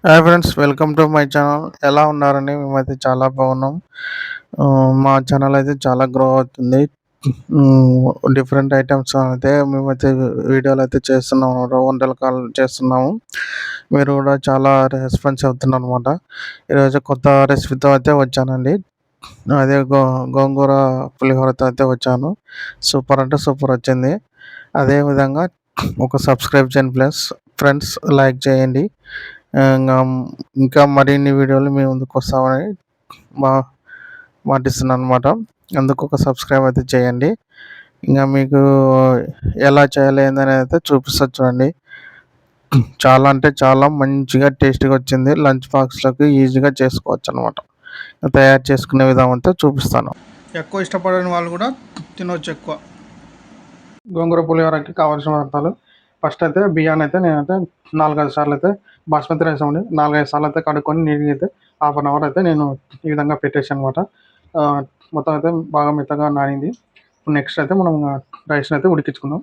Hi friends, welcome to my channel. ఎలా ఉన్నారండి? మేమైతే చాలా బాగున్నాం. మా ఛానల్ అయితే చాలా గ్రో అవుతుంది. డిఫరెంట్ ఐటమ్స్ అయితే మేమైతే వీడియోలు అయితే చేస్తున్నాము అన్నమాట. వంటకాలు చేస్తున్నాము. మీరు కూడా చాలా రెస్పాన్స్ అవుతున్నారు అనమాట. ఈరోజు కొత్త రెసిపీతో అయితే వచ్చానండి. అదే గోంగూర పులిహోరతో అయితే వచ్చాను. సూపర్ అంటే సూపర్ వచ్చింది. అదేవిధంగా ఒక సబ్స్క్రైబ్ చేయండి ప్లస్ ఫ్రెండ్స్, లైక్ చేయండి. ఇంగా ఇంకా మరిన్ని వీడియోలు మీ ముందుకు వస్తామని మా మాటిస్తున్నాను అనమాట. అందుకు ఒక సబ్స్క్రైబ్ అయితే చేయండి. ఇంకా మీకు ఎలా చేయాలి ఏందని అయితే చూపిస్తా చూడండి. చాలా అంటే చాలా మంచిగా టేస్టీగా వచ్చింది. లంచ్ బాక్స్‌లోకి ఈజీగా చేసుకోవచ్చు అనమాట. తయారు చేసుకునే విధానం అంతా చూపిస్తాను. ఎక్కువ ఇష్టపడని వాళ్ళు కూడా తినవచ్చు ఎక్కువ. గోంగూర పులిహోరకి కావాల్సిన పదార్థాలు. ఫస్ట్ అయితే బియ్యాన్ని అయితే నేనైతే 4-5 సార్లు అయితే బాస్మతి రైస్ అండి 4-5 సార్లు అయితే కడుక్కొని నీట్గా అయితే హాఫ్ అన్ అవర్ అయితే నేను ఈ విధంగా పెట్టేసాను అనమాట. మొత్తం అయితే బాగా మెత్తగా నానింది. ఇప్పుడు నెక్స్ట్ అయితే మనం రైస్ని అయితే ఉడికించుకుందాం.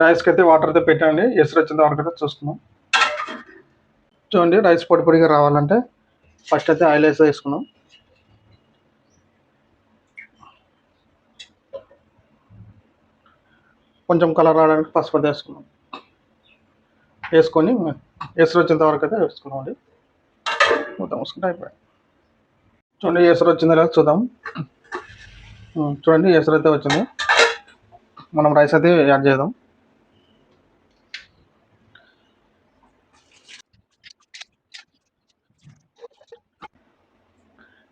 రైస్కి అయితే వాటర్ అయితే పెట్టండి, ఎసురు వచ్చిన వరకు అయితే చూసుకుందాం. చూడండి, రైస్ పొడి పొడిగా రావాలంటే ఫస్ట్ అయితే ఆయిల్ వేసుకున్నాం. కొంచెం కలర్ రావడానికి పసుపు అయితే వేసుకున్నాం. వేసుకొని ఎసురు వచ్చేంత వరకు అయితే వేసుకున్నాం అండి. మొత్తం వేసుకుంటే అయిపోయాయి. చూడండి, ఎసురు వచ్చిందో లేదో చూద్దాం. చూడండి, ఎసురు అయితే వచ్చింది. మనం రైస్ అయితే యాడ్ చేద్దాం.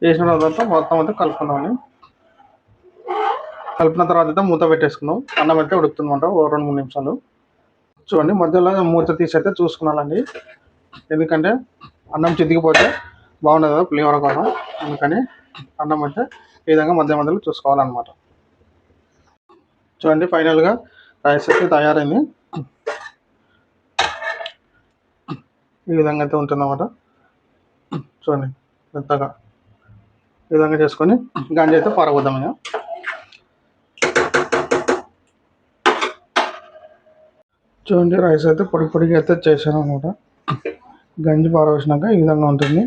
వేసిన తర్వాత మొత్తం అయితే కలుపుకుందామండి. కలిపిన తర్వాత అయితే మూత పెట్టేసుకుందాం. అన్నం అయితే ఉడుకుతుందన్నమాట ఓ 2-3 నిమిషాలు. చూడండి, మధ్యలో మూత తీసి అయితే చూసుకున్నానండి. ఎందుకంటే అన్నం చితికిపోతే బాగుండదు కదా పులిహోర కోసం. అందుకని అన్నం అయితే ఈ విధంగా మధ్య మధ్యలో చూసుకోవాలన్నమాట. చూడండి, ఫైనల్గా రైస్ అయితే తయారైంది. ఈ విధంగా అయితే ఉంటుందన్నమాట. చూడండి, మెత్తగా ఈ విధంగా చేసుకొని గంజి అయితే పారబోద్దాం. ఇక చూడండి, రైస్ అయితే పొడి పొడిగా అయితే చేశాను అనమాట. గంజి పారవేసినాక ఈ విధంగా ఉంటుంది.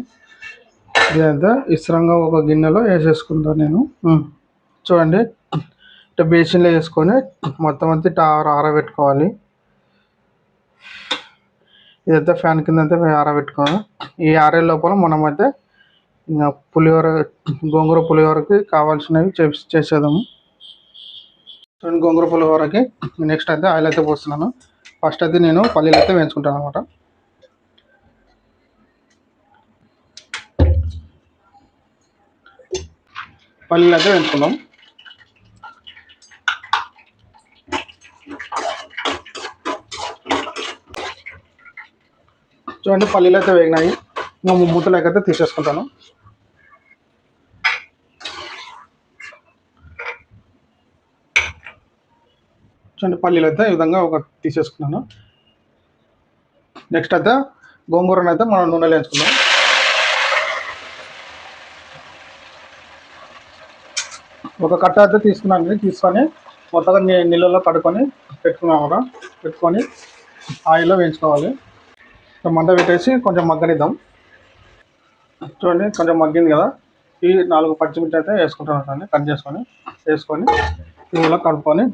ఇదంతా ఇష్టంగా ఒక గిన్నెలో వేసేసుకుంటాను నేను. చూడండి, ఇట్లా బేసిన్లో వేసుకొని మొత్తం అంతా ఆరబెట్టుకోవాలి. ఇదంతా ఫ్యాన్ కింద అంతా ఆరబెట్టుకోవాలి. ఈ ఆరే లోపల మనం అయితే ఇంకా పులిహోర, గోంగూర పులిహోరకి కావాల్సినవి చేసేద్దాము. చూడండి, గోంగూర పులిహోరకి నెక్స్ట్ అయితే ఆయిల్ అయితే పోస్తున్నాను. ఫస్ట్ అయితే నేను పల్లీలు అయితే వేయించుకుంటాను అనమాట. పల్లీలు అయితే వేయించుకుందాం. చూడండి, పల్లీలు అయితే వేగినాయి. ఇంకా మూతలోకి అయితే తీసేసుకుంటాను. చూడండి, పల్లీలు అయితే ఈ విధంగా ఒక తీసేసుకున్నాను. నెక్స్ట్ అయితే గోంగూరను అయితే మనం నూనెలో వేసుకుందాం. ఒక కట్ట అయితే తీసుకొని మొత్తంగా నీళ్ళలో కడుక్కొని పెట్టుకొని ఆయిల్లో వేయించుకోవాలి. మంట పెట్టేసి కొంచెం మగ్గనిద్దాం. చూడండి, కొంచెం మగ్గింది కదా. ఈ 4 పచ్చిమిర్చి అయితే వేసుకుంటాను, కట్ వేసుకొని నీళ్ళలో కలుపుకొని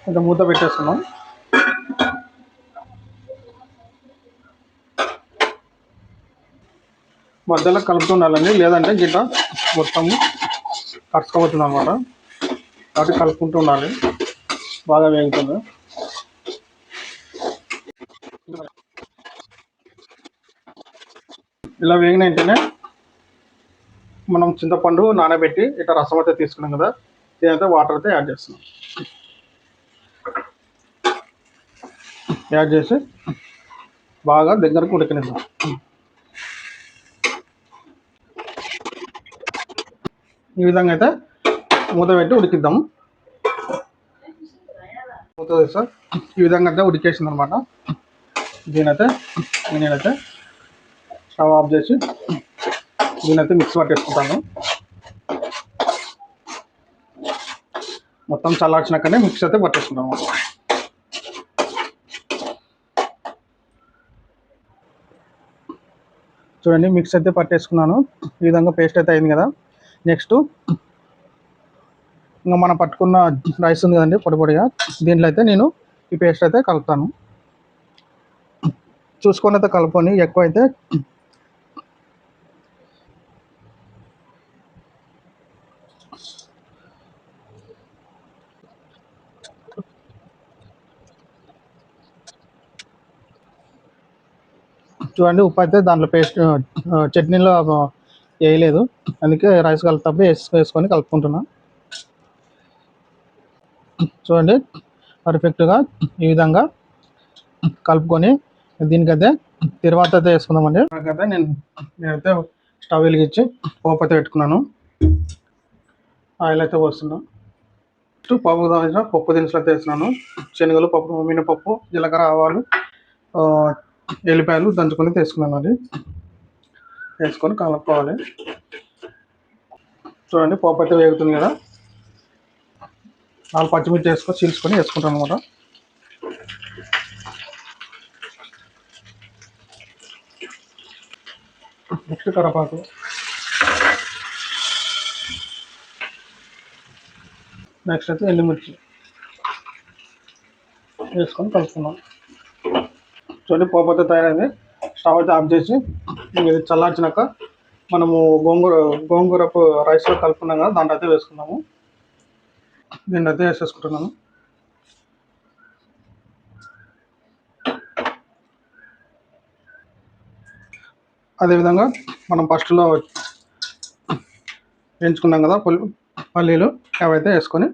కొంచెం మూత పెట్టేస్తున్నాం. మధ్యలో కలుపుతుండాలండి, లేదంటే గిట్ట మొత్తం కరుచుకోబోతుంది అనమాట. కాబట్టి కలుపుకుంటూ ఉండాలి. బాగా వేగుతుంది. ఇలా వేగిన వెంటనే మనం చింతపండు నానబెట్టి ఇట్లా రసం అయితే తీసుకున్నాం కదా, ఇదైతే వాటర్ అయితే యాడ్ చేస్తున్నాం. యాడ్ చేసి బాగా దగ్గరకు ఉడికినిద్దాం. ఈ విధంగా అయితే మూత పెట్టి ఉడికిద్దాం. మూత వేస్తా. ఈ విధంగా అయితే ఉడికేసింది అనమాట. నేనైతే స్టవ్ ఆఫ్ చేసి దీనైతే మిక్స్ పట్టేసుకుంటాను. మొత్తం చల్లార్చినాకనే మిక్స్ అయితే పట్టేసుకుంటాము. చూడండి మిక్స్ అయితే పట్టేసుకున్నాను. ఈ విధంగా పేస్ట్ అయితే అయింది కదా. నెక్స్ట్ ఇంకా మనం పట్టుకున్న రైస్ ఉంది కదండి పొడి పొడిగా, దీంట్లో అయితే నేను ఈ పేస్ట్ అయితే కలుపుతాను. చూసుకొని అయితే కలుపుకొని ఎక్కువ అయితే చూడండి. ఉప్పు అయితే దాంట్లో పేస్ట్ చట్నీలో వేయలేదు, అందుకే రైస్ కలిపేటప్పుడు వేసుకొని కలుపుకుంటున్నా. చూడండి పర్ఫెక్ట్గా ఈ విధంగా కలుపుకొని దీనికైతే తర్వాత అయితే వేసుకుందామండి. నాకైతే నేనైతే స్టవ్ వెలిగించి పోపు అయితే పెట్టుకున్నాను. ఆయిల్ అయితే పోస్తున్నాను. నెక్స్ట్ పప్పు కావాల్సిన పప్పు దినుసులు అయితే వేస్తున్నాను. శనగలు, పప్పు, మినపప్పు, జీలకర్ర, ఆవాలు, ఎల్లిపాయలు దంచుకొని తీసుకున్నాను. అది వేసుకొని కలుపుకోవాలి. చూడండి పప్పు అయితే వేగుతుంది కదా. 4 పచ్చిమిర్చి చీల్చుకొని వేసుకుంటాను అనమాట. నెక్స్ట్ కరివేపాకు, నెక్స్ట్ అయితే ఎండుమిర్చి వేసుకొని కలుపుకున్నాం. చూడండి పోపు అయితే తయారైంది. స్టవ్ అయితే ఆఫ్ చేసి ఇది చల్లార్చినాక మనము గోంగూర రైస్లో కలుపుకున్నాం కదా, దాంట్లో అయితే వేసుకున్నాము. దీన్ని అయితే వేసేసుకుంటున్నాను. అదేవిధంగా మనం ఫస్ట్లో వేయించుకున్నాం కదా పల్లీలు, అవైతే వేసుకొని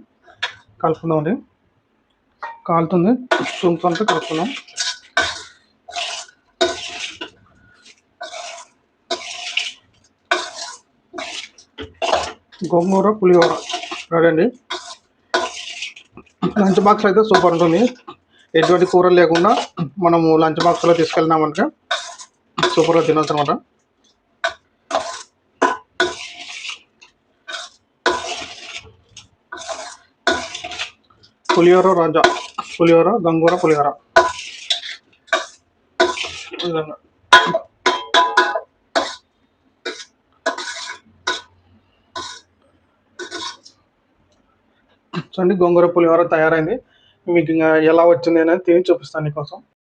కలుపుకుందామండి. కాలుతుంది, చుంచుకుంటే కలుపుకుందాం. గోంగూర పులిహోర రెడీ అండి. లంచ్ బాక్స్ అయితే సూపర్ ఉంటుంది. ఎటువంటి కూరలు లేకుండా మనము లంచ్ బాక్స్లో తీసుకెళ్ళినామంటే సూపర్గా తినొచ్చు అనమాట. పులిహోర గంగూర పులిహోర విధంగా. చూడండి గోంగూర పులిహోర తయారైంది. మీకు ఇంకా ఎలా వచ్చింది అనేది తిని చూపిస్తాను మీకోసం.